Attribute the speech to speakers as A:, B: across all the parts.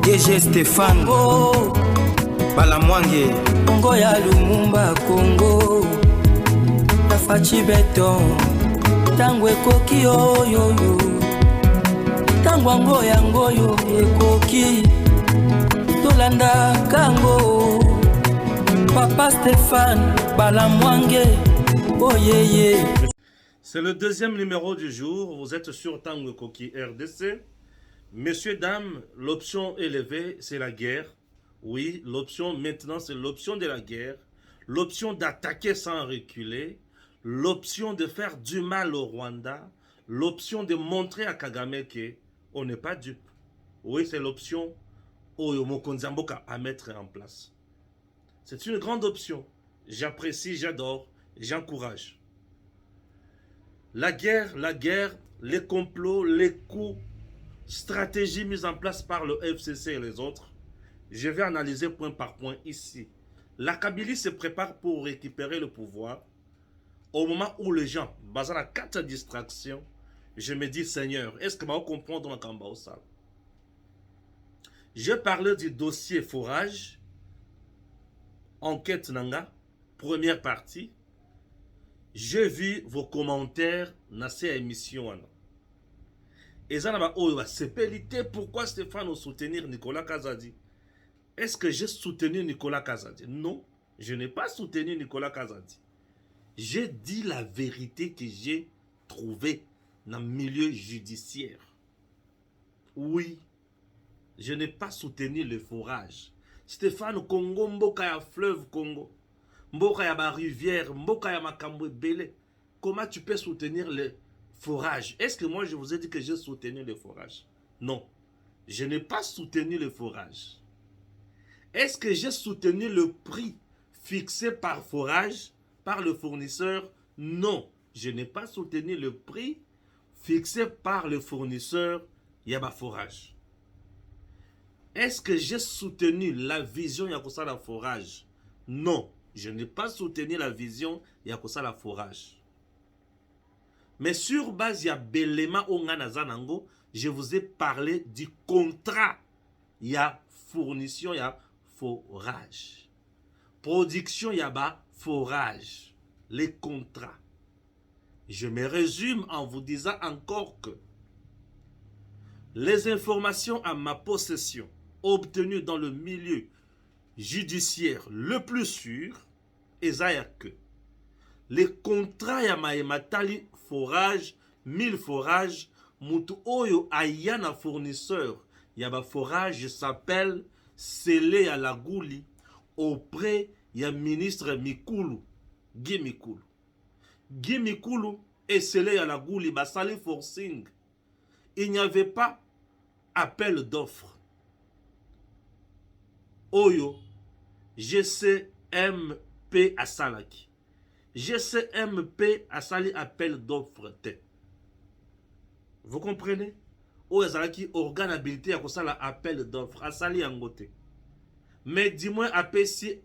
A: DG Stéphane Balamwange
B: Congo ya Lumumba Congo Tafachi Beton Tango ekoki oyoyo Tango yangoyo ekoki Tolanda kango Papa Stéphane Balamwange Oh yeah.
C: C'est le deuxième numéro du jour. Vous êtes sur Tango Koki RDC. Messieurs, dames, l'option élevée, c'est la guerre. Oui, l'option maintenant, c'est l'option de la guerre. L'option d'attaquer sans reculer. L'option de faire du mal au Rwanda. L'option de montrer à Kagame qu'on n'est pas dupe. Oui, c'est l'option Oyomokonzamboka à mettre en place. C'est une grande option. J'apprécie, j'adore, j'encourage. La guerre, les complots, les coups, stratégies mises en place par le FCC et les autres, je vais analyser point par point ici. La Kabylie se prépare pour récupérer le pouvoir. Au moment où les gens, basant à 4 distractions, je me dis, Seigneur, est-ce que je vais comprendre dans Kamba au Sal? Je parlais du dossier forage, enquête Nanga, première partie. J'ai vu vos commentaires dans cette émission. Et ça n'a pas c'est pourquoi Stéphane a soutenu Nicolas Kazadi. Est-ce que j'ai soutenu Nicolas Kazadi? Non, je n'ai pas soutenu Nicolas Kazadi. J'ai dit la vérité que j'ai trouvée dans le milieu judiciaire. Oui, je n'ai pas soutenu le forage. Stéphane Congo, Mboka ya fleuve Congo. Mboka ya ba rivière, Mboka ya makambo belé. Comment tu peux soutenir le forage? Est-ce que moi je vous ai dit que j'ai soutenu le forage? Non, je n'ai pas soutenu le forage. Est-ce que j'ai soutenu le prix fixé par forage, par le fournisseur? Non, je n'ai pas soutenu le prix fixé par le fournisseur Yaba Forage. Est-ce que j'ai soutenu la vision Yakosala Forage? Non, je n'ai pas soutenu la vision Yakosala Forage. Mais sur base ya Belema Onganazanango, je vous ai parlé du contrat ya fournition ya forage. Production yaba forage. Les contrats. Je me résume en vous disant encore que les informations à ma possession obtenues dans le milieu judiciaire le plus sûr est que les contrats ya maematali forage, 1000 forages, mutu oyo ayana fournisseur yaba forage s'appelle Sele ya Lagouli auprès ya ministre Mikulu, Guy Mikulu. Guy Mikulu et Sele ya Lagouli basali forcing. Il n'y avait pas appel d'offres. Oyo, GCMP Asalaki. GCMP Asali appel d'offres. Vous comprenez? Oyo Asalaki organabilité à cause de l'appel d'offres. Asali Angote. Mais dis-moi, APC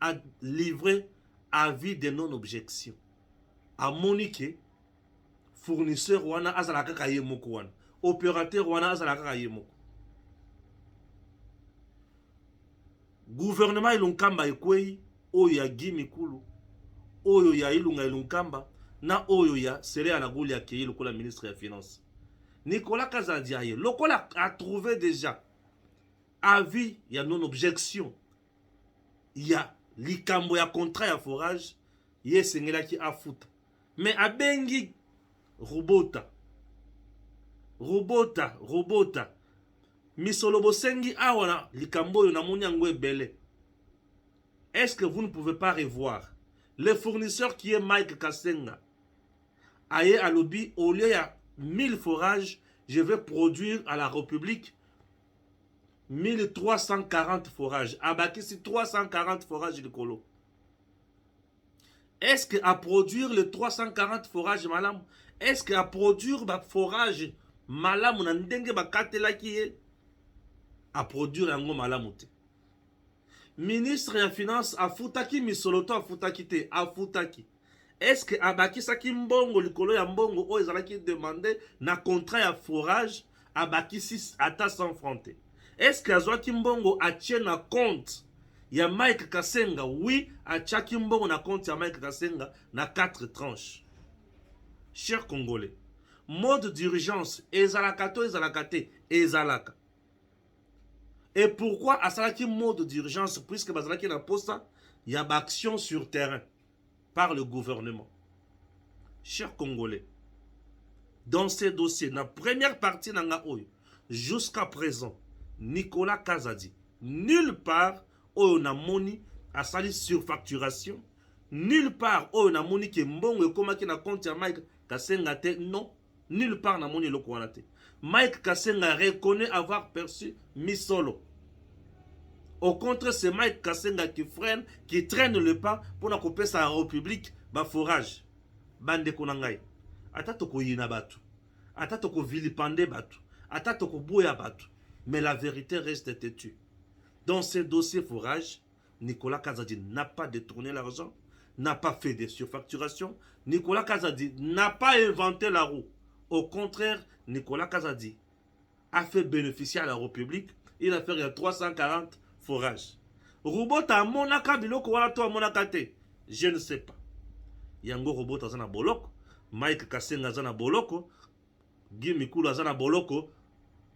C: a livré avis de non-objection. À Monique, fournisseur wana azalaka kayemoko wana. Opérateur wana azalaka kayemoko. Gouvernement ilunkamba ekwei oyo ya Guy Mikulu, oyo ya ilunga ilunkamba na oyo ya Sele ya Lagouli akeye lokola ministre ya finance. Nicolas Kazadi aye lokola a trouvé déjà avis ya non-objection. Il y a likambo ya contrat ya forage, ye sengelaki afuta. Mais abengi Robota. Misolobo sengi awana likambo yo namoni yango ebele. Est-ce que vous ne pouvez pas revoir le fournisseur qui est Mike Kasenga? Aye alobi au lieu ya 1000 forages, je vais produire à la République 1340 forages. Abaki si 340 forages de colo. Est-ce que à produire les 340 forages malam? Est-ce que à produire ba forage malam na ndenge ba katela ki à produire yango malam te? Ministre ya finance a futaki misoloto a futaki te a futaki. Est-ce que abaki saki mbongo likolo ya mbongo o ezalaki demander na contrat ya forage abaki 6 ata 100 francs te? Est-ce que azwaki mbongo atie na compte ya Mike Kasenga? Oui, atiaki mbongo na compte ya Mike Kasenga na 4 tranches. Chers Congolais, mode d'urgence ezalaka to ezalaka te ezalaka. Et pourquoi asalaki mode d'urgence? Puisque bazalaki na posta ya ba action sur terrain par le gouvernement. Chers Congolais, dans ces dossiers, la première partie jusqu'à présent, Nicolas Kazadi, nulle part où on a moni à sali surfacturation, nulle part où on a moni qui est mbongo comme qui na compte ya Mike Kasenga te, non, nulle part na moni le kwanate. Mike Kasenga reconnaît avoir perçu misolo. Au contraire, c'est Mike Kasenga qui freine, qui traîne le pas pour na couper sa république, ba forage, bande konangai. Ata toko yina batu, ata toko vilipande batu, ata toko boya batu, mais la vérité reste têtue. Dans ces dossiers forage, Nicolas Kazadi n'a pas détourné l'argent, n'a pas fait des surfacturations. Nicolas Kazadi n'a pas inventé la roue. Au contraire, Nicolas Kazadi a fait bénéficier à la République. Il a fait 340 forages. Robota monaka biloko wala to monaka te. Je ne sais pas. Yango Robota zana boloko, Mike Kasenga zana boloko, Guy Mikulu zana boloko.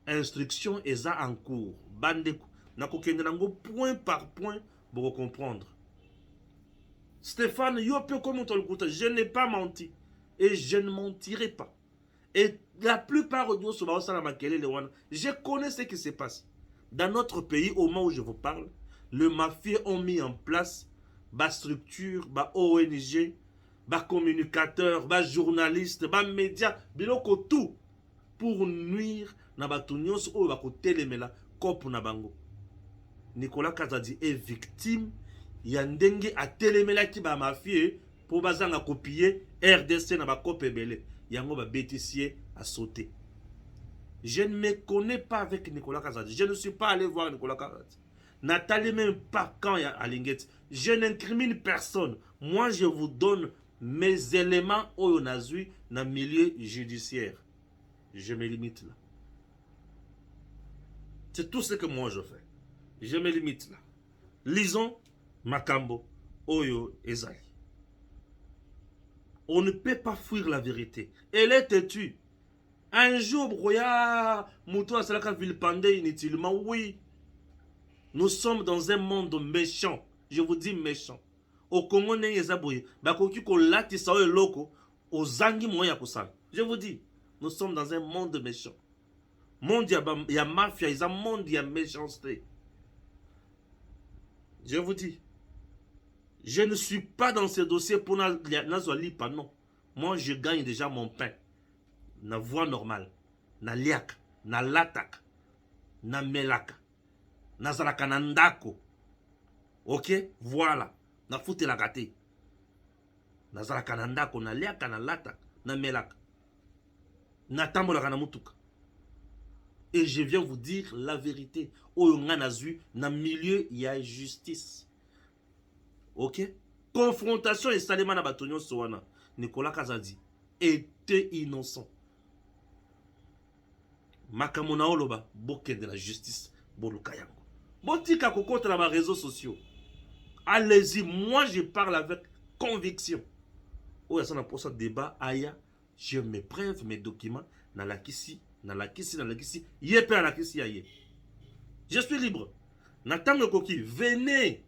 C: Instruction eza en cours. Bandeko. Nakokende nango point par point pour comprendre. Stéphane, yo peu comme je n'ai pas menti. Et je ne mentirai pas. Et la plupart de nous, je connais ce qui se passe. Dans notre pays, au moment où je vous parle, le mafieux ont mis en place ma structure, ma ONG, ma communicateur, ma journaliste, ma média, biloko tout pour nuire na batunios ou bako telemela kopu na bango. Nicolas Kazadi est victime ya ndenge a telemela ki ba mafieux pour bazanga copier RDC na ba kope belé. Yango ba bétissier a sauté. Je ne me connais pas avec Nicolas Kazadi. Je ne suis pas allé voir Nicolas Kazadi. Nathalie même pas quand il y a Alinguet. Je n'incrimine personne. Moi, je vous donne mes éléments au nazui dans le milieu judiciaire. Je me limite là. C'est tout ce que moi je fais. Je me limite là. Lisons Makambo, Oyo, Ezali. On ne peut pas fuir la vérité. Elle est têtue. Un jour, Broya, Moutou Asalaka Vilpande inutilement, oui. Nous sommes dans un monde méchant. Je vous dis méchant. Au Congo, je vous dis, nous sommes dans un monde méchant. Monde, il y a mafia, il y a monde, il y a méchanceté. Je vous dis, je ne suis pas dans ce dossier pour Nazwalipa, non. Moi, je gagne déjà mon pain. Na voie normale. Na liak, na latak, na melaka, na zalakanandako. Ok? Voilà. Na foute la gâté. Na zalakanandako, na liaka, na latak, na melaka. Na tambolaka na mutuka. Et je viens vous dire la vérité. Au Nganazu, dans le milieu, il y a justice. Ok? Confrontation et Salimana Batonio Soana. Nicolas Kazadi était innocent. Makamona Oloba, Boke de la justice, Bolukayango. Botika Koko dans les réseaux sociaux. Allez-y, moi je parle avec conviction. Oh, ça n'a pas ça débat. Aya, j'ai mes preuves, mes documents. Dans la kisi. Je suis libre. Nathan Koki, venez.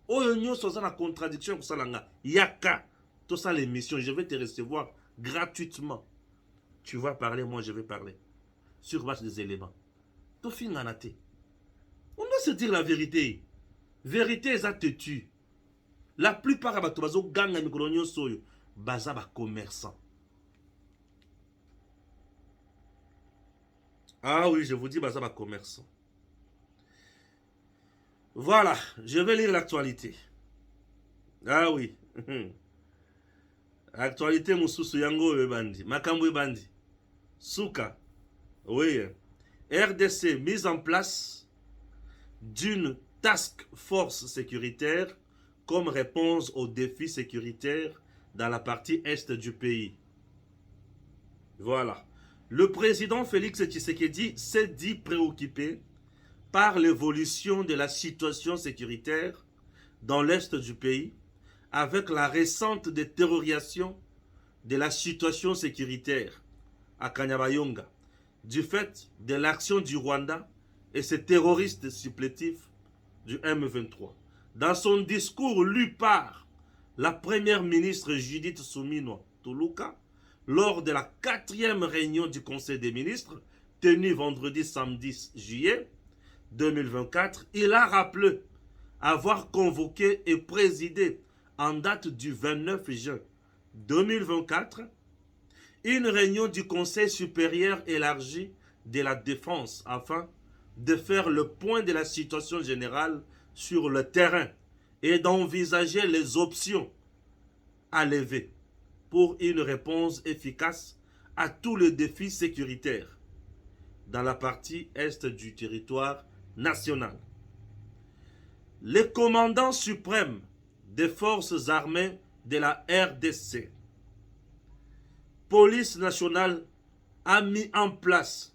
C: Oyonyo sans la contradiction pour ça langa. Yaka. Tout ça l'émission, je vais te recevoir gratuitement. Tu vas parler, moi je vais parler. Sur base des éléments. Tout fin nganaté. On doit se dire la vérité. Vérité ça te tue. La plupart de bazo ganga mikronyo soyo baza ba commerçant. Ah oui, je vous dis, ça va commerçant. Voilà, je vais lire l'actualité. Ah oui. Actualité, Moussoussou Yango Ebandi. Makambo Ebandi. Souka. Oui. RDC, mise en place d'une task force sécuritaire comme réponse aux défis sécuritaires dans la partie est du pays. Voilà. Le président Félix Tshisekedi s'est dit préoccupé par l'évolution de la situation sécuritaire dans l'est du pays, avec la récente détérioration de la situation sécuritaire à Kanyabayonga, du fait de l'action du Rwanda et ses terroristes supplétifs du M23. Dans son discours lu par la première ministre Judith Suminwa Tuluka, lors de la 4e réunion du Conseil des ministres, tenue vendredi samedi juillet 2024, il a rappelé avoir convoqué et présidé en date du 29 juin 2024 une réunion du Conseil supérieur élargi de la défense afin de faire le point de la situation générale sur le terrain et d'envisager les options à lever pour une réponse efficace à tous les défis sécuritaires dans la partie est du territoire national. Le commandant suprême des forces armées de la RDC, Police nationale, a mis en place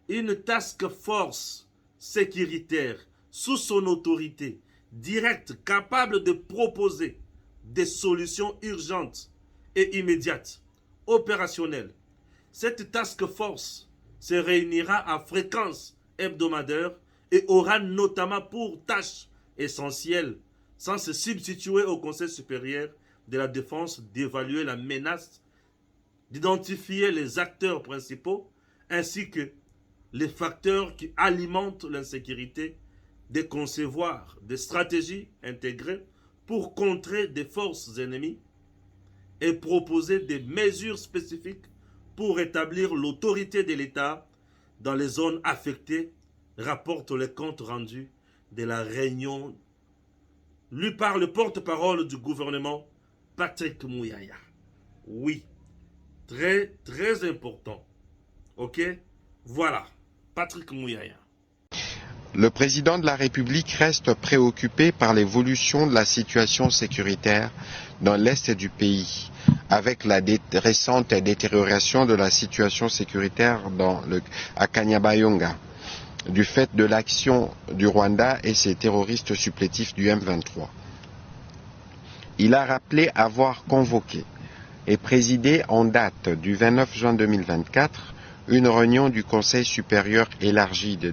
C: une task force sécuritaire sous son autorité directe capable de proposer des solutions urgentes et immédiates, opérationnelles. Cette task force se réunira à fréquence hebdomadaire et aura notamment pour tâche essentielle, sans se substituer au Conseil supérieur de la défense, d'évaluer la menace, d'identifier les acteurs principaux ainsi que les facteurs qui alimentent l'insécurité, de concevoir des stratégies intégrées pour contrer des forces ennemies et proposer des mesures spécifiques pour établir l'autorité de l'État dans les zones affectées, rapporte le compte rendu de la réunion lu par le porte-parole du gouvernement, Patrick Muyaya. Oui, très très important. Ok, voilà, Patrick Muyaya.
A: Le président de la République reste préoccupé par l'évolution de la situation sécuritaire dans l'est du pays, avec la récente détérioration de la situation sécuritaire à Kanyabayonga, du fait de l'action du Rwanda et ses terroristes supplétifs du M23. Il a rappelé avoir convoqué et présidé en date du 29 juin 2024 une réunion du Conseil supérieur élargi des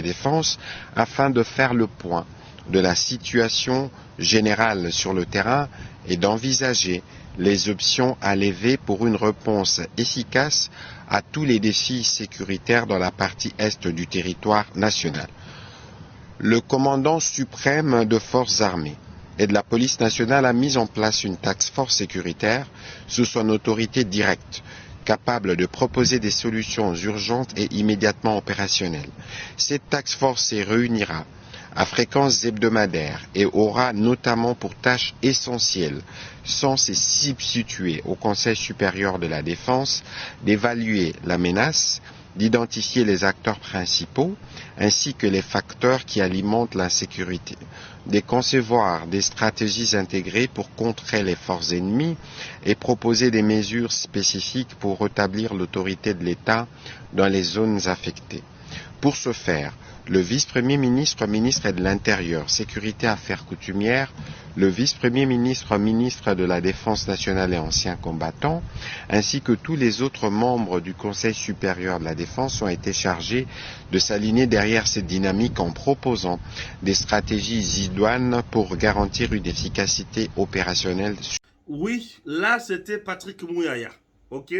A: défenses afin de faire le point de la situation générale sur le terrain et d'envisager les options à lever pour une réponse efficace à tous les défis sécuritaires dans la partie est du territoire national. Le commandant suprême de forces armées et de la police nationale a mis en place une task force sécuritaire sous son autorité directe, capable de proposer des solutions urgentes et immédiatement opérationnelles. Cette task force se réunira à fréquence hebdomadaire et aura notamment pour tâche essentielle, sans se substituer au Conseil supérieur de la défense, d'évaluer la menace, d'identifier les acteurs principaux ainsi que les facteurs qui alimentent l'insécurité, de concevoir des stratégies intégrées pour contrer les forces ennemies et proposer des mesures spécifiques pour rétablir l'autorité de l'État dans les zones affectées. Pour ce faire, le vice-premier ministre, ministre de l'Intérieur, Sécurité Affaires coutumières, le vice-premier ministre, ministre de la Défense nationale et anciens combattants, ainsi que tous les autres membres du Conseil supérieur de la Défense ont été chargés de s'aligner derrière cette dynamique en proposant des stratégies idoines pour garantir une efficacité opérationnelle.
C: Oui, là c'était Patrick Muyaya, ok?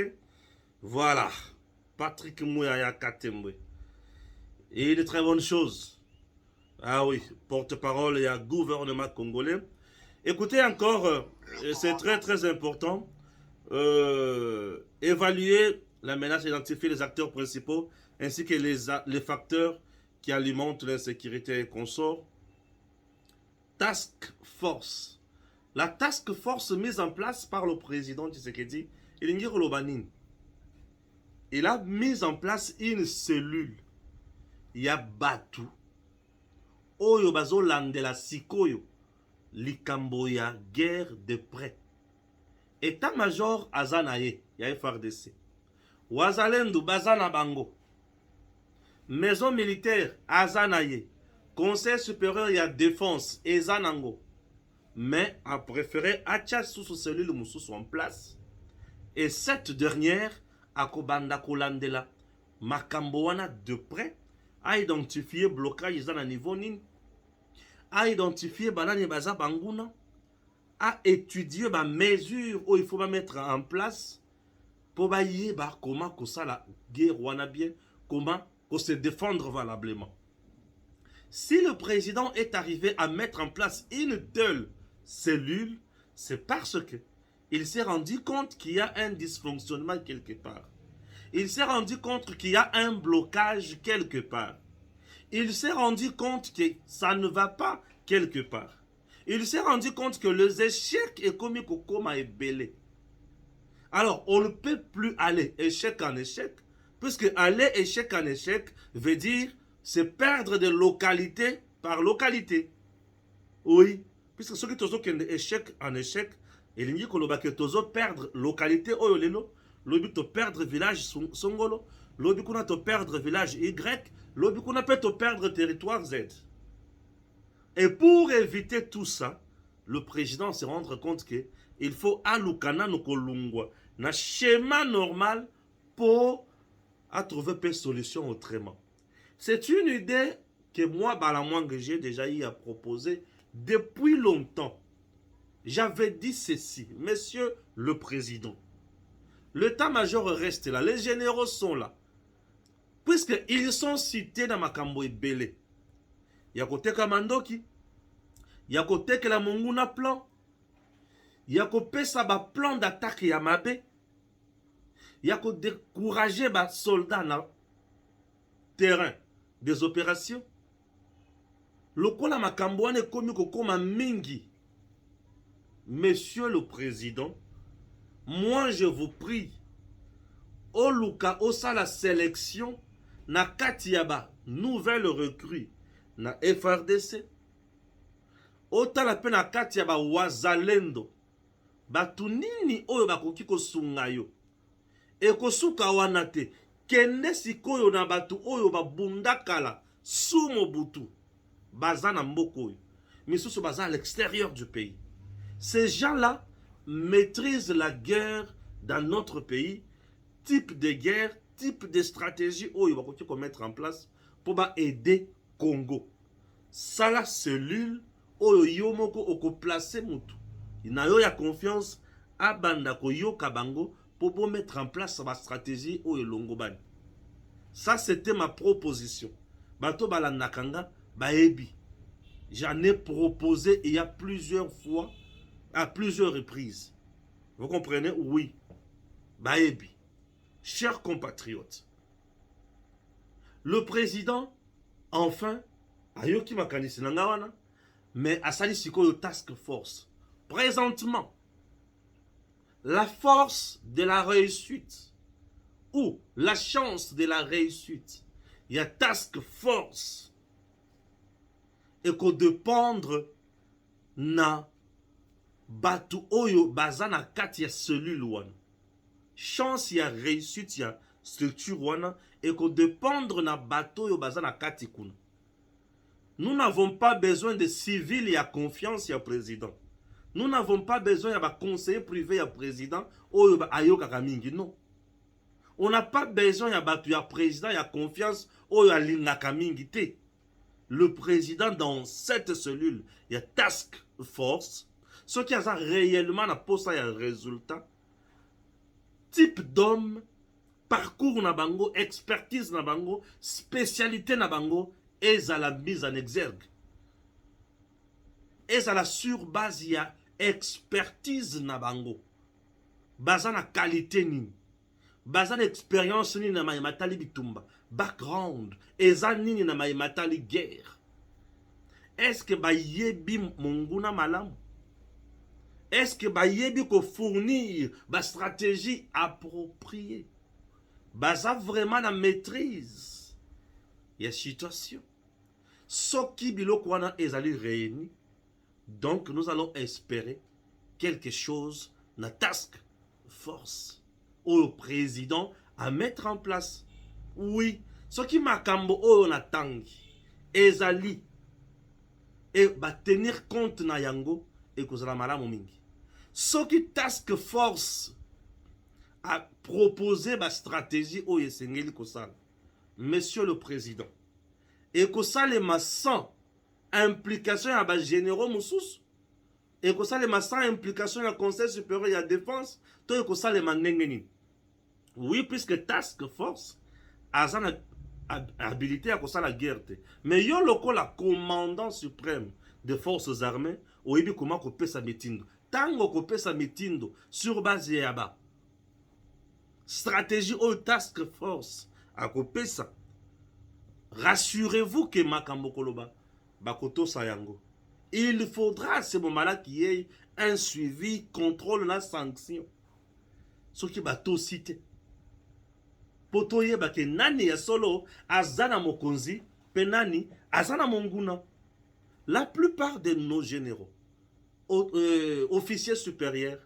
C: Voilà, Patrick Muyaya Katembe. Et une très bonne chose. Ah oui, porte-parole et gouvernement congolais. Écoutez encore, c'est très très important. Évaluer la menace, identifier les acteurs principaux ainsi que les facteurs qui alimentent l'insécurité et consorts. Task force. La task force mise en place par le président Tshisekedi, il a mis en place une cellule. Ya batu oyo bazolandela sikoyo likambo ya guerre de près. État-major aza na ye ya FARDC, wazalendo baza na bango, maison militaire azanaye, conseil supérieur ya défense ezanango, mais a préféré acha sous cellule mususu en place, et cette dernière akobanda kolandela makambo wana de près, a identifié blocage ezana niveau nini, a identifié banani baza banguna, a étudié ba mesure où il faut mettre en place pour ba yeba comment ko sala guerre wana bien, comment ko se défendre valablement. Si le président est arrivé à mettre en place une telle cellule, c'est parce que il s'est rendu compte qu'il y a un dysfonctionnement quelque part. Il s'est rendu compte qu'il y a un blocage quelque part. Il s'est rendu compte que ça ne va pas quelque part. Il s'est rendu compte que les échecs est commis comme est belé. Alors, on ne peut plus aller échec en échec, puisque aller échec en échec veut dire c'est perdre de localité par localité. Oui, puisque ceux qui ont échec en échec, il dit que tu perdre localité, l'objectif de perdre village Songolo, l'objectif de perdre village Y, l'objectif de perdre territoire Z. Et pour éviter tout ça, le président se rend compte qu'il faut alukana no kolungwa na schéma normal pour trouver une solution autrement. C'est une idée que moi, Balamwang, j'ai déjà eu à proposer depuis longtemps. J'avais dit ceci, monsieur le président, l'état-major reste là, les généraux sont là, puisqu'ils sont cités dans Makambo Ebele. Il y a côté Kamandoki, il y a côté que la Monguna plan, il y a côté ça plan d'attaque Yamabe, il y a côté décourager les soldats dans le terrain des opérations. Le kola Makambo est comme mingi. Monsieur le président, moi je vous prie, au Luka osa la sélection na Katiaba, nouvelle recrue na FRDC, ota la peine na Katiaba wazalendo, batu nini oyo bakoki kosunga yo, e kosuka wana te, kende sikoyo na batu oyo babundakala sumo butu, baza na mboko oyo, misusu baza à l'extérieur du pays. Ces gens-là maîtrisent la guerre dans notre pays, type de guerre, type de stratégie où il va mettre en place pour aider Congo. Ça la cellule où il faut placer mutu. Il n'a pas confiance à Bandako yo Kabango pour mettre en place sa stratégie où il longoban. Ça c'était ma proposition. Bato balanakanga baebi. J'en ai proposé il y a plusieurs fois. À plusieurs reprises. Vous comprenez? Oui. Baebi. Chers compatriotes. Le président, enfin, ayoki makanisi nangawana, mais asali sikoyo task force. Présentement, la force de la réussite ou la chance de la réussite, il y a task force et qu'on dépendre na batu oyo bazana kati ya cellule wana. Chance ya réussite ya structure wana et qu'on dépendre na batu oyo bazana kati kuna. Nous n'avons pas besoin de civils ya confiance ya président. Nous n'avons pas besoin de conseiller privé ya président oyo ayoka kamingi, non. On n'a pas besoin ya batu ya président ya confiance oyo alinga kamingi te. Le président dans cette cellule ya task force. Ce qui a réellement na posa ya résultat, type d'homme, parcours na bango, expertise na bango, spécialité na bango, et à la mise en exergue. Et à la surbase ya expertise na bango. Baza na qualité ni. Baza na expérience ni na matali bitumba. Background. Eza nini na matali guerre. Est-ce que ba yebi monguna malamu? Est-ce que bayebi ko fournir ba stratégie appropriée? Baza vraiment la maîtrise. Il y a situation. Soki biloko wana ezali réuni. Donc nous allons espérer quelque chose na task force au président à mettre en place. Oui, soki makambo oyo na tangi ezali et ba tenir compte na yango et kozala malamu mingi. Soki task force a proposé ba stratégie oyo esengeli kosala, monsieur le président, et kosalema sans implication ya ba généraux mosusu, et kosalema sans implication ya conseil supérieur ya défense, to e kosalema ndenge nini. Oui, puisque task force azana habilité à kosala guerre te. Mais yo lokola commandant suprême des forces armées, oyebi comment kopesa mitindo. Tango kopesa mitindo sur base ya ba stratégie ou task force à kopesa. Rassurez-vous que makambo koloba bakoto sayango. Il faudra à ce moment-là qu'il y ait un suivi, contrôle, la sanction. Ce qui va tout citer. Poto yeba ke nani ya solo azana mokonzi penani azana monguna. La plupart de nos généraux officiers supérieurs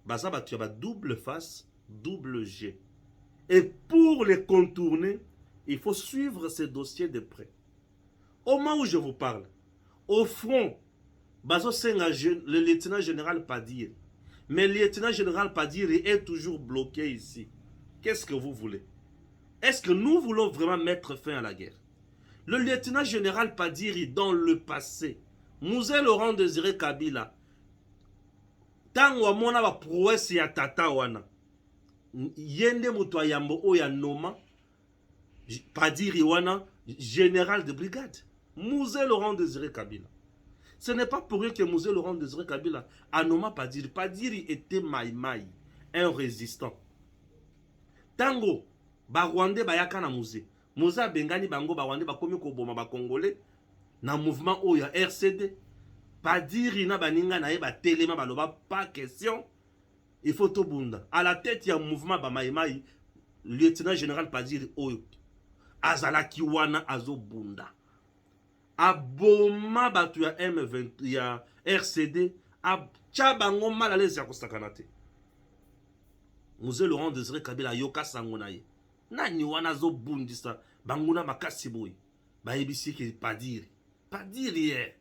C: baza batu ba double face, double G. Et pour les contourner, il faut suivre ces dossiers de près. Au moment où je vous parle, au front, bazo senga le lieutenant général Padir. Mais le lieutenant général Padir est toujours bloqué ici. Qu'est-ce que vous voulez? Est-ce que nous voulons vraiment mettre fin à la guerre? Le lieutenant général Padiri, dans le passé, Mouzé Laurent Désiré Kabila, tango amona ba prouesse ya tata wana, yende mutu yambo oya noma, Padiri wana, général de brigade. Mouzé Laurent Désiré Kabila. Ce n'est pas pour rien que Mouzé Laurent Désiré Kabila a nommé Padiri. Padiri était Maïmaï, un résistant. Tango, ba Rwandais bayaka na Mouzé. Mouzé bengani bango ba Rwandais bakomi ko boma ba Congolais na mouvement oya RCD. Padiri na baninga na ye ba telema baloba pas question. Il faut tout bunda. À la tête il y a un mouvement ba Maïmaï, lieutenant général Padiri oyo. Azalaki wana azo bunda. Aboma batu ya M20 ya RCD a chabango mal à l'aise ya kosakanate. Mouzé Laurent Désiré Kabila yoka sango na ye. Nani wana zo bundisa banguna makasi boy. Ba ebisi ke Padiri. Padiri ye.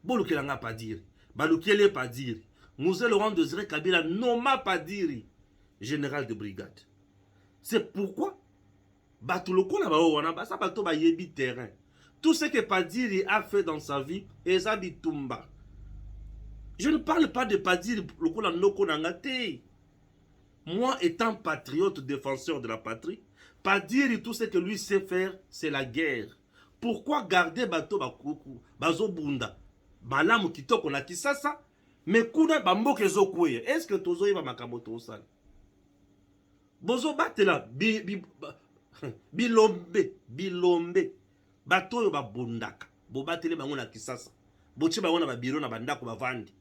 C: Bolukela nga Padiri. Balukele Padiri. Mouzé Laurent Désiré Kabila noma Padiri général de brigade. C'est pourquoi batu lokola ba wana ba sa bato ba yebi terrain. Tout ce que Padiri a fait dans sa vie, et ça dit Tumba. Je ne parle pas de Padiri lokola noko nangate. Moi, étant patriote, défenseur de la patrie, Padiri, tout ce que lui sait faire, c'est la guerre. Pourquoi garder bateau bakuku, bazo bunda, malamu kitoko na kisasa, mais kuna bamboke zo kweye. Est-ce que tozo yeba makamoto osala? Bozo batela bilombe. Bato yo babundaka. Bo batele bango na kisasa. Boche bango na babiro na bandako bavandi.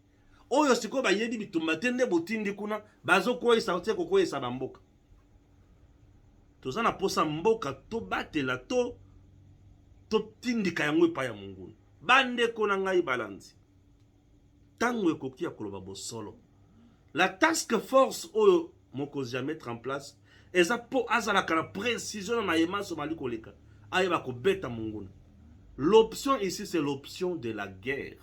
C: Oyo siko bayebi bitumba tende botindi kuna bazo koyi sauti ko koyi sa bamboka. Tozana posa mboka to batela to tindika yango pa ya mungunu. Bande kona ngai balanzi. Tango ekoki ya koloba bosolo. La task force oyo mokozi ya mettre en place eza po azala kana précision na yema so mali koleka. Ayeba ko beta mungunu. L'option ici c'est l'option de la guerre.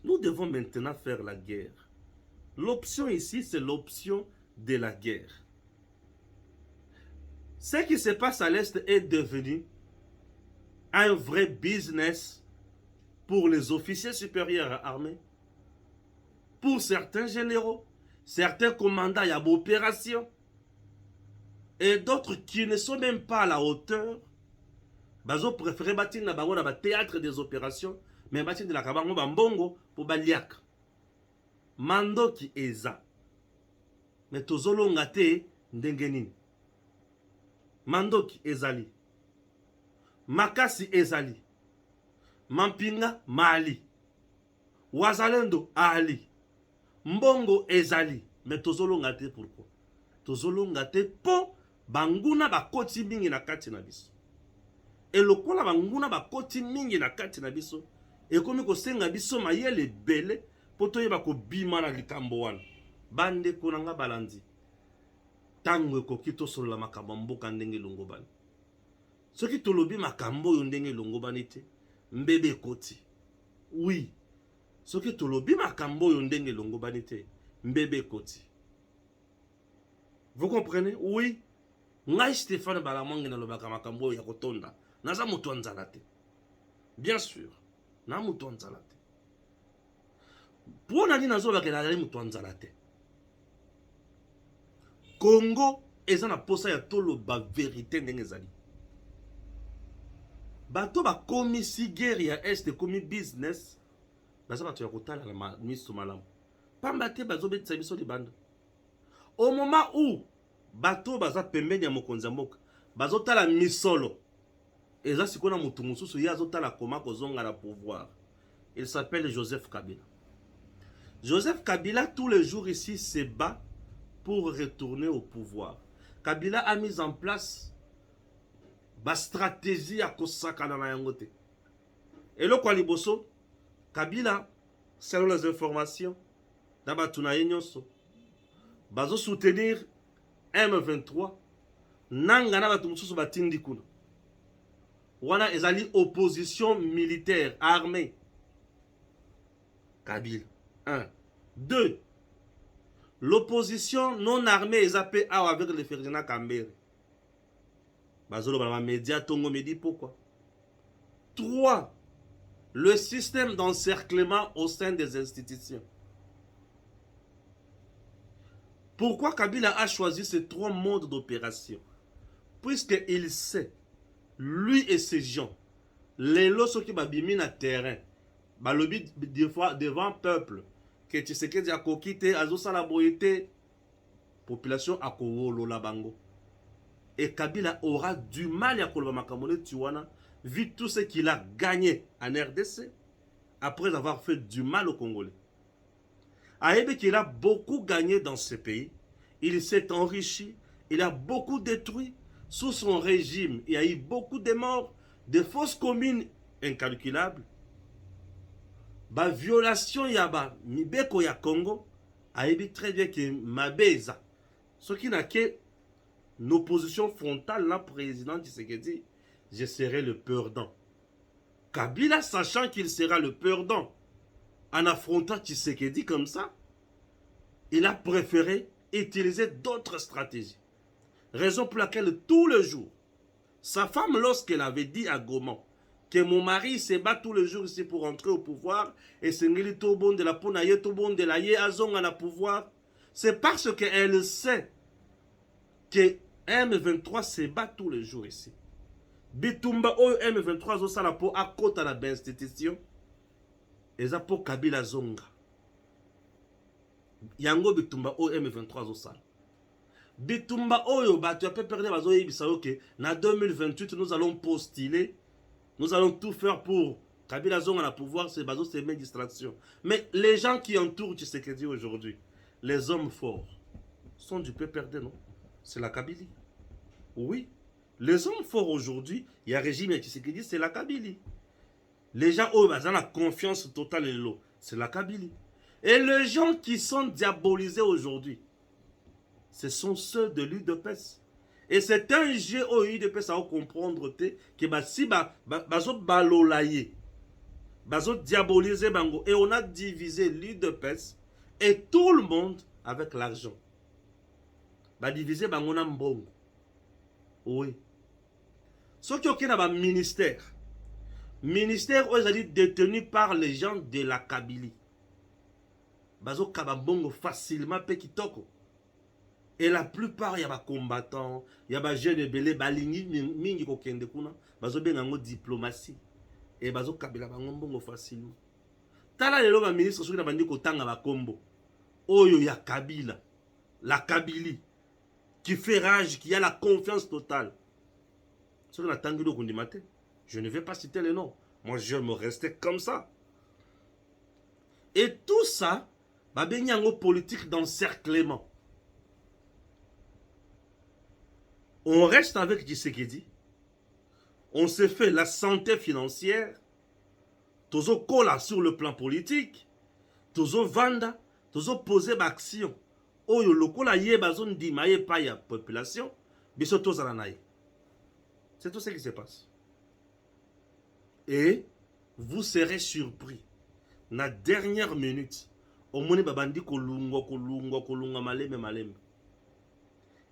C: Nous devons maintenant faire la guerre. L'option ici, c'est l'option de la guerre. Ce qui se passe à l'Est est devenu un vrai business pour les officiers supérieurs armés, pour certains généraux, certains commandants à l'opération, et d'autres qui ne sont même pas à la hauteur. Bazo préféré bâtir na théâtre des opérations, mais bâtir de la kabango bambongo pour baliak. Mando ki eza. Mais tozolo ngate ndengenin. Mando ki ezali. Makasi ezali. Mampinga mali. Wazalendo ali. Mbongo ezali. Mais tozolo ngate pourquoi? Tozolo ngate po banguna bakoti mingi na kati na biso. Et lokola banguna bakoti mingi na kati na biso. Et comme ko senga biso mayele bele poto yeba ko bima na likambo wana. Bande konanga balandi. tango ekoki tosolola makambo ya mboka ndenge elongobani. Soki tolobi makambo oyo ndenge elongobani te, mbebe ekoti. Oui. Soki tolobi makambo oyo ndenge elongobani te, mbebe ekoti. Vous comprenez? Oui. Ngai Stéphane Balamongi nalobaka makambo oyo ya kotonda. Naza moto nzala te. Bien sûr. Na moto nzala te. Pour nani nazolobaka nazali moto nzala te. Congo eza na posa ya toloba vérité ndenge ezali. Bato bakomi si guerre ya est komi business, baza bato ya kotala na miso malamu. Pamba te bazobetisa biso libanda. Au moment où bato baza pembeni ya mokonzi ya mboka, bazotala misolo, eza sikona mutu mususu ye azotala koma kozonga na pouvoir. Il s'appelle Joseph Kabila. Joseph Kabila tous les jours ici se bat pour retourner au pouvoir. Kabila a mis en place ba stratégie à kosakana na yango te. Et le kwa liboso, Kabila, selon les informations, d'aba tunaye nyonso, bazo soutenir M23, nanga na batu mususu batindi kuna. Wana ezali opposition militaire, armée. Kabila. 1. 2. L'opposition non armée est appelée avec le Ferdinand Kambere. Bazolo ba média tongo me dit pourquoi. 3. Le système d'encerclement au sein des institutions. Pourquoi Kabila a choisi ces 3 modes d'opération? Puisqu'il sait, lui et ses gens, les lots qui babimi na terrain, balobi des fois devant peuple, que tu sais que tu as coquité, azosa la boyete, population a kowolo la bango. Et Kabila aura du mal à koloba makamone tuwana, vu tout ce qu'il a gagné en RDC, après avoir fait du mal aux Congolais. Aïbe qu'il a beaucoup gagné dans ce pays, il s'est enrichi, il a beaucoup détruit. Sous son régime, il y a eu beaucoup de morts, de fausses communes incalculables. Ba violation yaba mibeko ya Congo, aïbe très bien que mabeza. Ce qui n'a que une opposition frontale, la président Tshisekedi, je serai le perdant. Kabila, sachant qu'il sera le perdant, en affrontant Tshisekedi comme ça, il a préféré utiliser d'autres stratégies. Raison pour laquelle tous les jours, sa femme, lorsqu'elle avait dit à Goma que mon mari se bat tous les jours ici pour entrer au pouvoir, et c'est tout bon de la ponaye, tout bon de la ye, azong à la pouvoir, c'est parce qu'elle sait que M23 se bat tous les jours ici. Bitumba o M23 zo sala po à côté de la institution, et ça pour Kabila zonga. Yango bitumba o M23 zo sala. Bitumba oyo ba tu as perdu bazo yebisa ok na 2028 nous allons postuler, nous allons tout faire pour Kabila zonga na pouvoir, c'est bazo c'est mes distractions. Mais les gens qui entourent Tshisekedi aujourd'hui, les hommes forts sont du peu perdus, non? C'est la Kabylie. Oui, les hommes forts aujourd'hui, il y a régime et Tshisekedi, c'est la Kabylie. Les gens ont la confiance totale et l'eau, c'est la Kabylie. Et les gens qui sont diabolisés aujourd'hui, ce sont ceux de l'UDPS. Et c'est un jeu au UDPS à comprendre que si bazo balolaye, bazo diaboliser bango, et on a divisé l'UDPS et tout le monde avec l'argent. Ba diviser bango na mbongo. Oui. Ce qui est dans le ministère aujourd'hui détenu par les gens de la Kabylie. Bazo kabambongo facilement pe kitoko. Et la plupart, il y a des combattants, il y a des jeunes belés, mingi ko kende kuna, bazo bengango diplomatie. Et bazo kabila bango facilement. Tala lelo ba ministre soki na bandi ko tanga ba kombo. Oyo ya Kabila, la Kabylie, qui fait rage, qui a la confiance totale. Soki na tangi do kundimate, je ne vais pas citer les noms. Moi, je me restais comme ça. Et tout ça, ba benyango politique d'encerclement. On reste avec Tshisekedi. On se fait la santé financière. Tozo kola sur le plan politique. Tozo vanda. Tozo poser l'action. oyo lokola ye bazondima ye pa ya population biso tozala na ye. C'est tout ce qui se passe. Et vous serez surpris. Na dernière minute, au moni babandi kolunga maleme.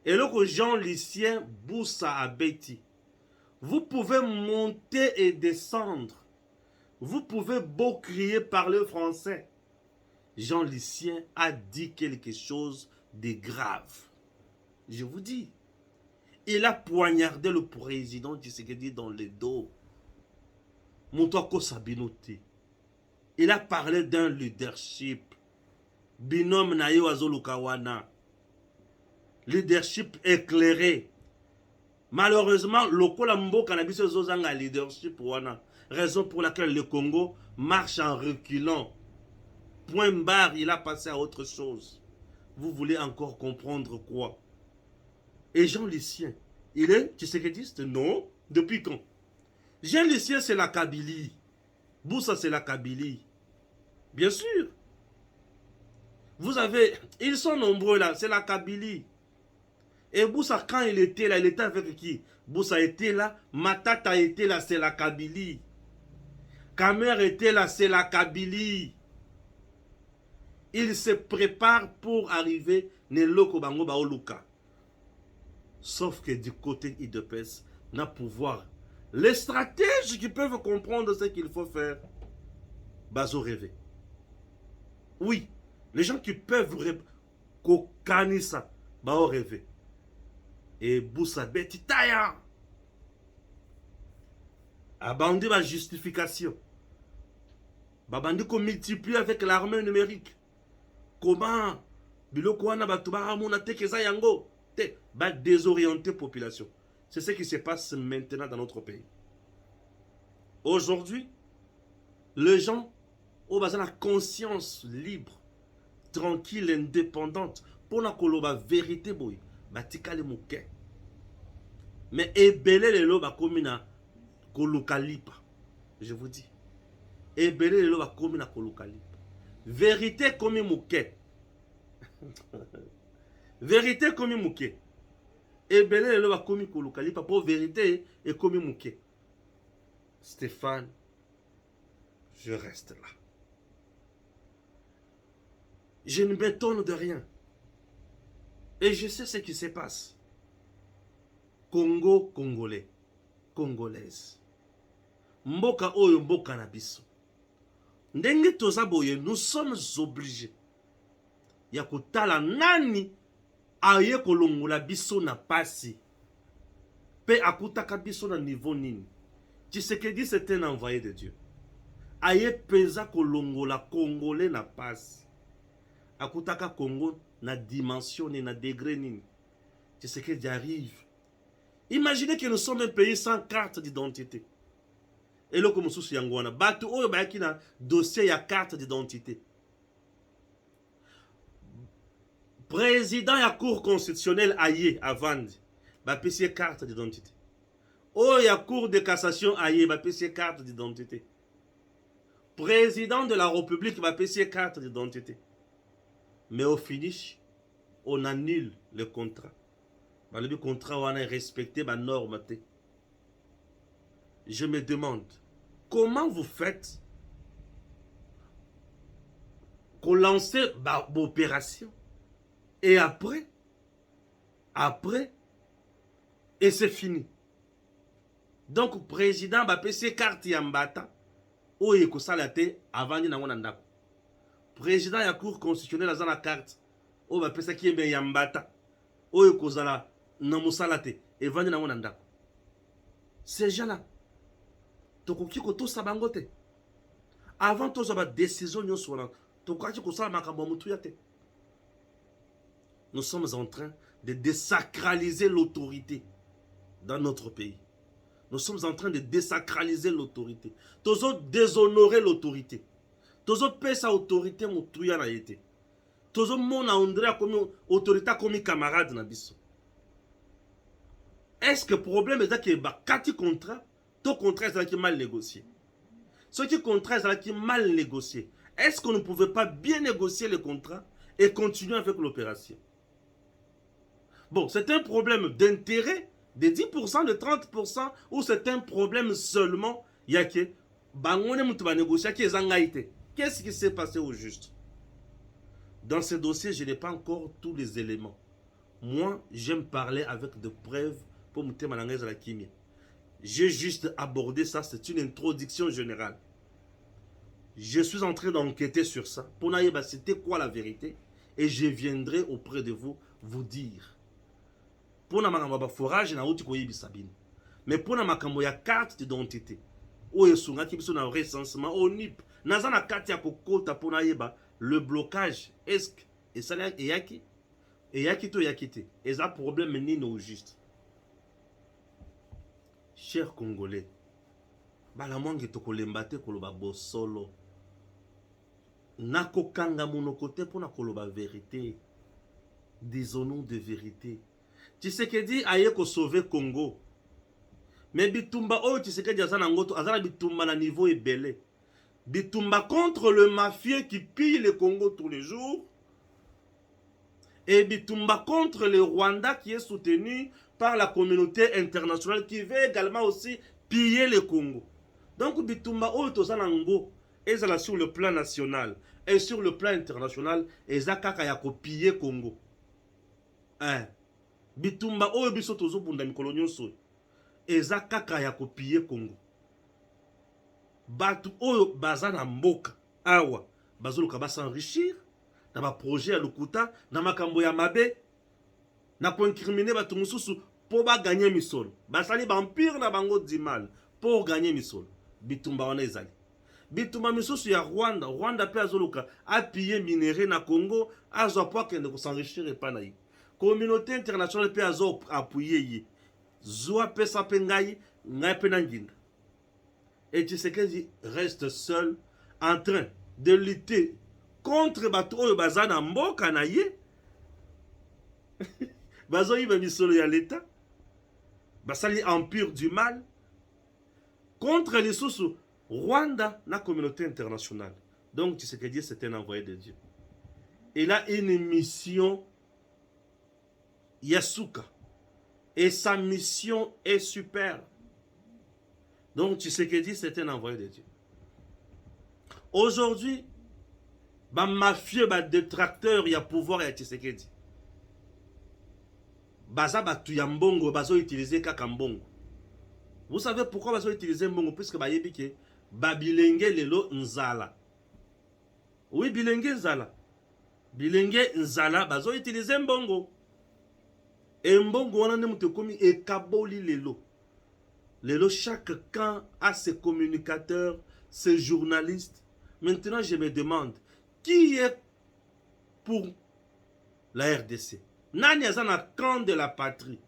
C: Et là que Jean-Lucien Boussa Abeti, vous pouvez monter et descendre. Vous pouvez beau crier, parler français. Jean-Lucien a dit quelque chose de grave. Je vous dis. Il a poignardé le président Tshisekedi dans le dos. Moutouako Sabinote. Il a parlé d'un leadership. Binôme Nayo Azolukawana. Leadership éclairé. Malheureusement, le Kolambo Cannabis Zozanga leadership wana. Raison pour laquelle le Congo marche en reculant. Point barre, il a passé à autre chose. Vous voulez encore comprendre quoi? Et Jean-Lucien, il est tshisekidiste? Non. Depuis quand? Jean-Lucien, c'est la Kabylie. Boussa, c'est la Kabylie. Bien sûr. Vous avez... Ils sont nombreux là, c'est la Kabylie. Et Boussa, quand il était là, il était avec qui? Boussa était là, Matata était là, c'est la Kabylie. Kamer était là, c'est la Kabylie. Il se prépare pour arriver Neloko Bango Baoluka. Sauf que du côté IDPS, n'a pouvoir. Les stratèges qui peuvent comprendre ce qu'il faut faire, bazo rêver. Oui, les gens qui peuvent rêver, kokanisa, bao rêver. Et Boussa Beti Taya. Abandonner la justification. Babandi qu'on multiplie avec l'armée numérique. Comment biloko wana batu ba amona tekeza yango te ba désorienter population. C'est ce qui se passe maintenant dans notre pays. Aujourd'hui, les gens ont besoin de la conscience libre, tranquille, indépendante pour la koloba vérité boy, batika le mouke. Mais ebele le loba komina kolokalipa. Je vous dis. Ebele le loba komina kolokalipa. Vérité comme mouke. Vérité comme mouke. Et belé le va comme kolokali pour vérité et comme mouke. Stéphane, je reste là. Je ne m'étonne de rien. Et je sais ce qui se passe. Congo, Congolais, Congolaise. Mboka oyo mboka na biso. Ndenge tozaboye, nous sommes obligés. Ya kotala nani aye kolongola biso na pasi. Pe akutaka biso na niveau nini. Tshisekedi c'est un envoyé de Dieu. Aye peza kolongola Congolais na pasi. Akutaka Congo na dimension ni na degré nini. Tshisekedi arrive. Imaginez que nous sommes un pays sans carte d'identité. Et là, comme sous Yangwana, batu oyo bayaki na dossier ya carte d'identité. Président ya cour constitutionnelle aye avant ba pesier carte d'identité. Oh ya cour de cassation aye ba pesier carte d'identité. Président de la République ba pesier carte d'identité. Mais au finish, on annule le contrat. Ba le contrat on a respecté ba norme té. Je me demande, comment vous faites qu'on lance l'opération et après, et c'est fini. Donc, président va passer carte yambata, ou il y a des avant de n'avoir président de la cour constitutionnelle a la carte, ou va passer qui est yambata, ou il y a namusalate, et vendre n'avoir ces gens-là. Tokoki koto sabangote. Avant tous avoir décision nyosona, tokoki ko sala makambo mutu yate. Nous sommes en train de désacraliser l'autorité dans notre pays. Nous sommes en train de désacraliser l'autorité. Tozo déshonorer l'autorité. Tozo payer sa autorité mutu ya na yete. Tozo mona Andrea comme autorité comme camarade na biso. Est-ce que le problème est que ba kati contrat tout contrat est mal négocié. Ce qui contrat est mal négocié. Est-ce qu'on ne pouvait pas bien négocier le contrat et continuer avec l'opération? Bon, c'est un problème d'intérêt de 10%, de 30%, ou c'est un problème seulement, il y a que, qu'est-ce qui s'est passé au juste? Dans ce dossier, je n'ai pas encore tous les éléments. Moi, j'aime parler avec des preuves pour me à la chimie. J'ai juste abordé ça, c'est une introduction générale. Je suis en train d'enquêter sur ça pour savoir c'était quoi la vérité et je viendrai auprès de vous dire. Pour na forage na uti koyebi sabine. Mais pour na makambo ya carte d'identité. Oyo sunga ki biso na recensement au NIP. Naza na carte ya kokota pour na yeba le blocage est-ce et ça yaki et yaki to yakite. Et ça problème ni au juste. Chers Congolais, bala mwangi tokolemba te koloba bosolo. Nako kanga monokote pour na koloba vérité. Disons-nous de vérité. Tshisekedi aye ko sauver Congo. Mais bitumba oyo Tshisekedi azana ngoto azana bitumba na niveau ebele. Bitumba contre le mafieux qui pille le Congo tous les jours. Et bitumba contre le Rwanda qui est soutenu par la communauté internationale qui veut également aussi piller le Congo. Donc bitumba oyo tozana ngo ezala sur le plan national et sur le plan international ezakaka ya ko piller Congo. Bitumba oyo biso tozo bunda mikolo nyonso eza kaka ya kopie Congo. Batu oyo baza na mboka awa bazoluka ba s'enrichir na ba projet ya lukuta na makambo ya mabe na koincriminer batu mususu po ba gagner misolo. Basali ba empire na bango dimal pour gagner misolo. Bitumba wana ezali. Bitumba misusu ya Rwanda pe azoluka appuyer minerai na Congo azwa po kende ko s'enrichir epa na ye. Communauté internationale peut appuyer Zoa pesa pengai ngai penanginga. Et Tshisekedi reste seul en train de lutter contre bato bazana mboka na ye. Bazo yiba misolo ya l'État. Basali empire du mal contre les sous Rwanda na communauté internationale. Donc Tshisekedi c'est un envoyé de Dieu. Il a une mission Yasuka. Et sa mission est super. Donc Tshisekedi c'est un envoyé de Dieu. Aujourd'hui, ba mafieux, ba détracteur, ya pouvoir ya Tshisekedi. Baza batu ya mbongo, bazo utiliser kaka mbongo. Vous savez pourquoi bazo utiliser mbongo? Puisque ba yebike, ba bilenge lelo nzala. Oui, bilenge nzala. Bilenge nzala, bazo utiliser mbongo. Et mbongo wana ne mute komi e kaboli lelo. Lelo chaque camp a ses communicateurs, ses journalistes. Maintenant je me demande qui est pour la RDC? Nani azana camp de la patrie,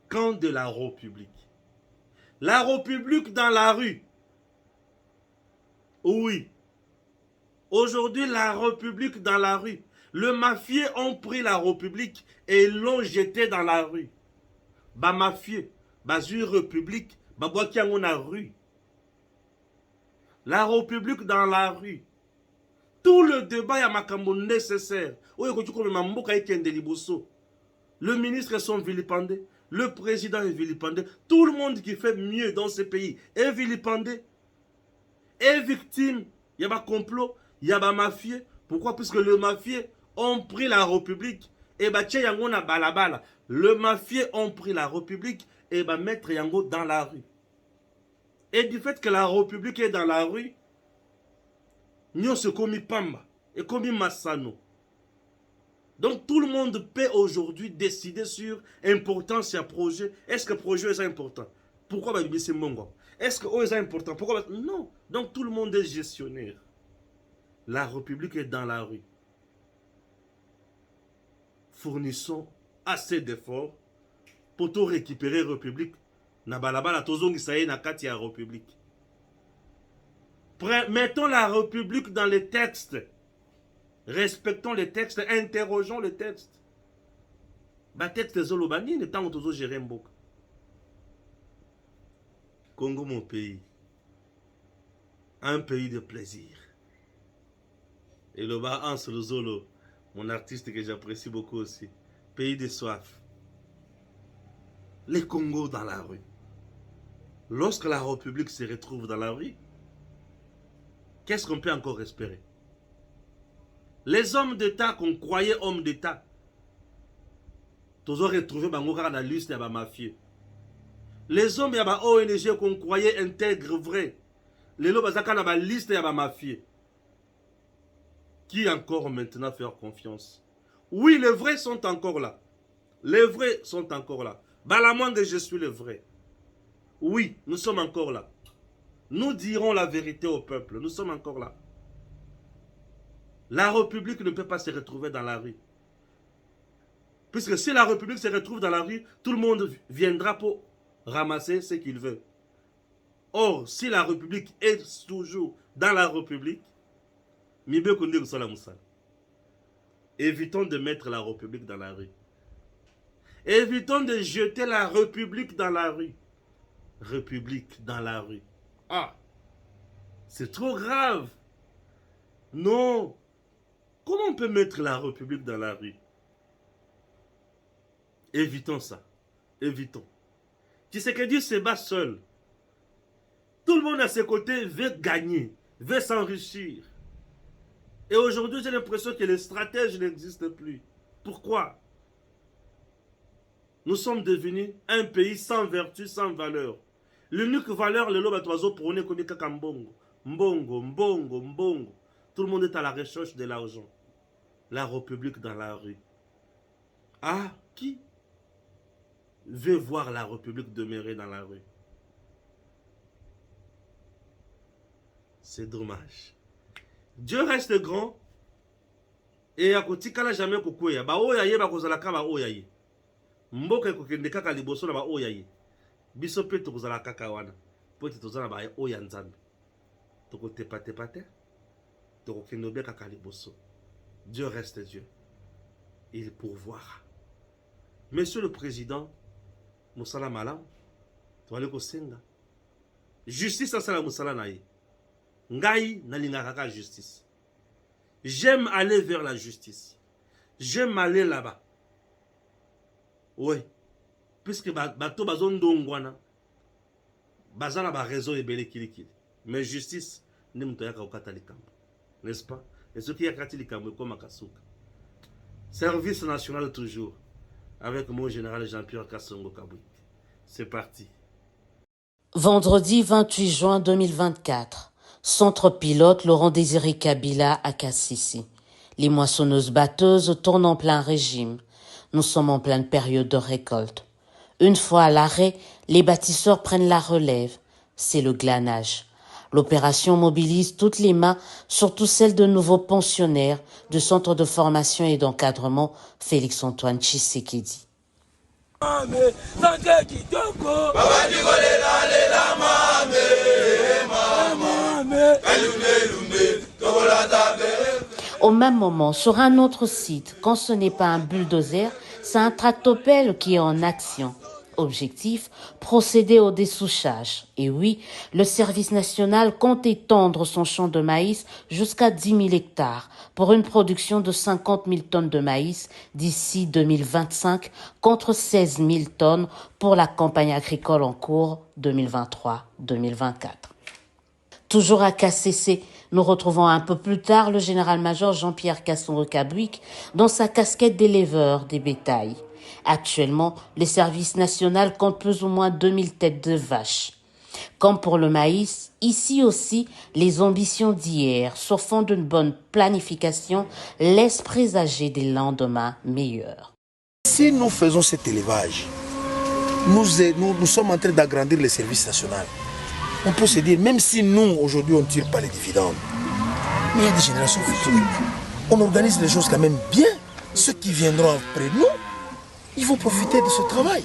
C: camp de la République. La République dans la rue. Oui. Aujourd'hui la République dans la rue. Le mafieux ont pris la République et l'ont jeté dans la rue. Ba mafieux, ba zui République, ba boaki yango na rue. La République dans la rue. Tout le débat ya makambo nécessaire. Oyo ko tuko me mboka ekende liboso. Le ministre est son vilipendé, le président est vilipendé, tout le monde qui fait mieux dans ce pays est vilipendé. Est victime, il y a ba complot, il y a ba mafieux. Pourquoi? Puisque le mafieux ont pris la République et bah tché yango na balabala. Le mafieux ont pris la République et bah mettre yango dans la rue. Et du fait que la République est dans la rue, nous se commis Pamba et commis Massano. Donc tout le monde peut aujourd'hui décider sur l'importance de projet. Est-ce que le projet est important? Pourquoi bah c'est mongo? Est-ce que c'est important? Pourquoi? Non. Donc tout le monde est gestionnaire. La République est dans la rue. Fournissons assez d'efforts pour tout récupérer la République. Na balabala tozongi saye na kati ya République. Mettons la République dans les textes. Respectons les textes, interrogeons les textes. Ba texte zolobani ne tango tozo gérer mboka. Congo mon pays. Un pays de plaisir. Et le bas Hans Lozolo, mon artiste que j'apprécie beaucoup aussi. pays de soif. Les Congos dans la rue. Lorsque la République se retrouve dans la rue, qu'est-ce qu'on peut encore espérer? Les hommes d'État qu'on croyait hommes d'État, tous ont retrouvé dans la liste de mafieux. Les hommes de ONG qu'on croyait intègres, vrais, les gens dans la liste de mafieux. Qui encore maintenant faire confiance? Oui, les vrais sont encore là. Les vrais sont encore là. Balamonde, je suis le vrai. Oui, nous sommes encore là. Nous dirons la vérité au peuple. Nous sommes encore là. La République ne peut pas se retrouver dans la rue. Puisque si la République se retrouve dans la rue, tout le monde viendra pour ramasser ce qu'il veut. Or, si la République est toujours dans la République, évitons de mettre la République dans la rue. Évitons de jeter la République dans la rue. République dans la rue. Ah, c'est trop grave. Non. Comment on peut mettre la République dans la rue? Évitons ça. Évitons. Tshisekedi se bat seul. Tout le monde à ses côtés veut gagner, veut s'enrichir. Et aujourd'hui, j'ai l'impression que les stratèges n'existent plus. Pourquoi? Nous sommes devenus un pays sans vertu, sans valeur. L'unique valeur, le lobe à oiseau pour nous connaît qu'à Mbongo. Mbongo, Mbongo, Mbongo. Tout le monde est à la recherche de l'argent. La République dans la rue. Ah, qui veut voir la République demeurer dans la rue? C'est dommage. Dieu reste grand. Et à côté, il n'y a jamais de ba oyaye ba kozalaka ba oyaye. Mboka kokende kaka liboso na ba oyaye. Biso pe tokozala kaka wana. Po te tozala ba oya nzambe. Toko tepa te. Toko kende be kaka liboso. Dieu reste Dieu. Il pourvoira. Monsieur le Président, Moussala Malam, tu allez kosenga. Justice à sala Moussala naï. Ngai nalinga kaka justice. J'aime aller vers la justice. J'aime aller là-bas. Oui. Puisque bato bazon dongwana. Bazala ba réseau ebele kilikili. Mais justice, ni mto yaka okata likambo. N'est-ce pas? Et ce qui a kati likambo comme akasuka. Service national toujours. Avec mon général Jean-Pierre Kassongo Kabouik. C'est parti.
D: Vendredi 28 juin 2024. Centre pilote Laurent-Désiré Kabila à Kassisi. Les moissonneuses-batteuses tournent en plein régime. Nous sommes en pleine période de récolte. Une fois à l'arrêt, les bâtisseurs prennent la relève. C'est le glanage. L'opération mobilise toutes les mains, surtout celles de nouveaux pensionnaires du Centre de formation et d'encadrement Félix-Antoine Tshisekedi. Au même moment, sur un autre site, quand ce n'est pas un bulldozer, c'est un tractopelle qui est en action. Objectif, procéder au dessouchage. Et oui, le service national compte étendre son champ de maïs jusqu'à 10 000 hectares pour une production de 50 000 tonnes de maïs d'ici 2025 contre 16 000 tonnes pour la campagne agricole en cours 2023-2024. Toujours à KCC, nous retrouvons un peu plus tard le général-major Jean-Pierre Kassongo Kabouik dans sa casquette d'éleveur des bétails. Actuellement, le service national compte plus ou moins 2000 têtes de vaches. Comme pour le maïs, ici aussi, les ambitions d'hier, sur fond d'une bonne planification, laissent présager des lendemains meilleurs.
E: Si nous faisons cet élevage, nous sommes en train d'agrandir le service national. On peut se dire, même si nous, aujourd'hui, on ne tire pas les dividendes, mais il y a des générations futures. On organise les choses quand même bien. Ceux qui viendront après nous, ils vont profiter de ce travail.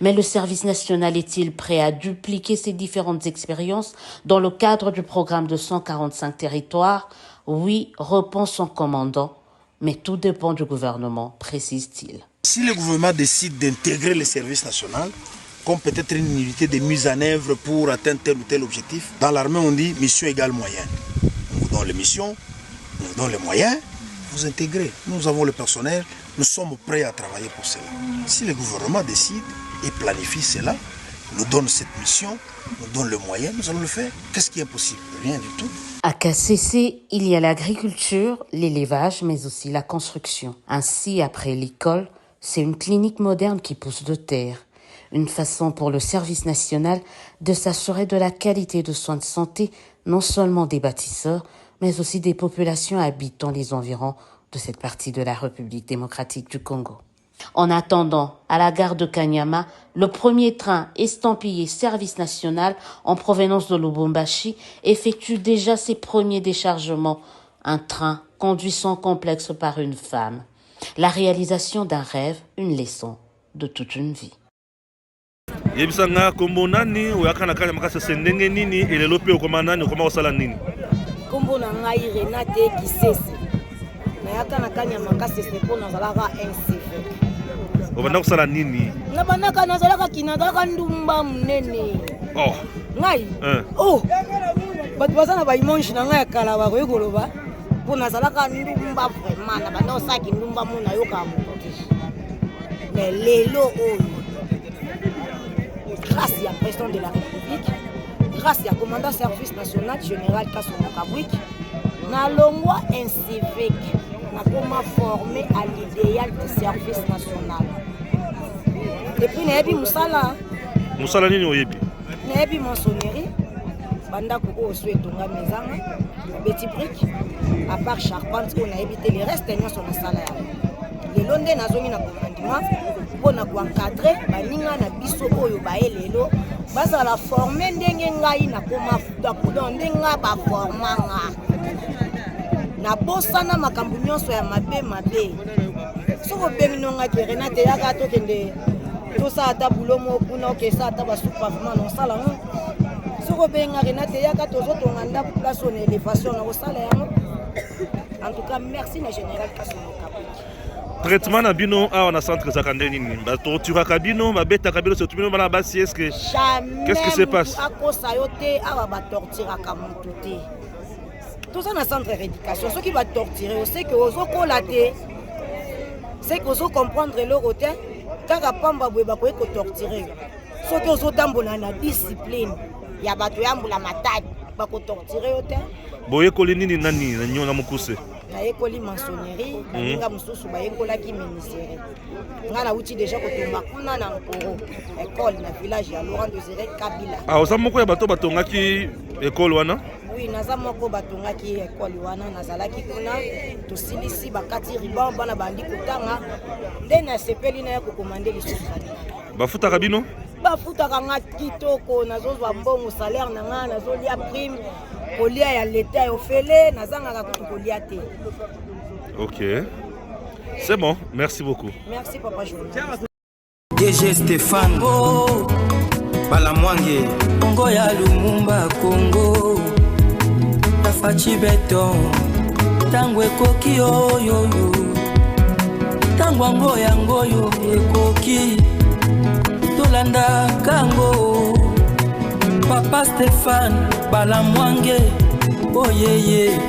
E: Mais
D: le service national est-il prêt à dupliquer ces différentes expériences dans le cadre du programme de 145 territoires? Oui, répond son commandant, mais tout dépend du gouvernement, précise-t-il.
E: Si le gouvernement décide d'intégrer le service national, comme peut-être une unité de mise en œuvre pour atteindre tel ou tel objectif, dans l'armée on dit mission égale moyen. On vous donne les missions, on vous donne les moyens, vous intégrer. Nous avons le personnel, nous sommes prêts à travailler pour cela. Si le gouvernement décide et planifie cela, nous donne cette mission, nous donne le moyen, nous allons le faire. Qu'est-ce qui est impossible? Rien du tout.
D: À KCC, il y a l'agriculture, l'élevage, mais aussi la construction. Ainsi, après l'école, c'est une clinique moderne qui pousse de terre. Une façon pour le service national de s'assurer de la qualité de soins de santé, non seulement des bâtisseurs, mais aussi des populations habitant les environs de cette partie de la République démocratique du Congo. En attendant, à la gare de Kanyama, le premier train estampillé service national en provenance de Lubumbashi effectue déjà ses premiers déchargements. Un train conduit sans complexe par une femme. La réalisation d'un rêve, une leçon de toute une vie.
C: Yebisanga kombo nani oyakana kanya makasa sendenge nini elelo pe okoma nani okoma osala nini?
F: Kombo na ngai Renate Kisese. Na yakana kanya makasa sepo na zalaka NCV.
C: Obanda kosala nini?
F: Na banaka na zalaka kinadaka ndumba munene.
C: Oh.
F: Ngai? Oh. Batu bazana ba imonji na ngai kala ba koyekoloba. Pona zalaka ndumba vraiment na banda osaki ndumba muna yoka mukote. Mais lelo oyo. Grâce à la président de la République, grâce à commandant service national général Kassomo Kabwik, na longwa NCV, na comment former à l'idéal du service national. Depuis Nebi Moussala.
C: Moussala nini oyebi?
F: Nebi maçonnerie, banda ko souetonga mezanga, petit brique, à part charpente on a évité les restes de son salaire. Les londés na zongi na commandement. Pour encadrer baninga na biso oyo baelelo bazala former ndenge ngai na koma futa kudo ndenga ba formanga na bosana makambu nyonso ya mabe soko benginonga ke Renate yaka to kende to sa ata bulomo kuna ke sa ata basupa vraiment non sala non soko benga Renate yaka to zo tonga nda place on élévation na sala yango. En tout cas merci na général Kassomo Kabwik.
C: Traitement na bino a na centre zakande nini ba tortura kabino ba beta kabino se tumino bana basi est-ce que qu'est-ce qui se passe
F: à cause sayote aba ba tortura kamuntu te tout ça na centre d'éducation ceux qui va torturer c'est que ozo kolaté c'est que ozo comprendre le roté kaka pamba bwe ba ko torturer ceux qui ozo tambola na discipline ya bato yambula matadi ba ko torturer yote
C: boye kolinini nani na nyona mukuse
F: na ekoli maçonnerie baninga mususu bayekolaki ministère nga na uti déjà kotumba kuna na Nkoro école na village ya Laurent Désiré Kabila.
C: Ah oza moko ya bato batongaki école wana?
F: Oui, naza moko batongaki école wana nazalaki kuna tosilisi bakati riban bana bandi kotanga nde na sepeli na ya kokomande lisusu
C: bafutaka bino?
F: Bafutaka nga kitoko nazozwa mbongo salaire na nga nazolia prime kolia ya l'État et ofele nazangaka kolia te.
C: Ok. C'est bon, merci beaucoup.
F: Merci papa journaliste.
B: DG Stéphane Balamwange Congo ya Lumumba Congo Tafachi Beton Tangwe koki oyo Tangwa ngoyo ekoki Tolanda kango Papa Stéphane Balamwange oh yeah yeah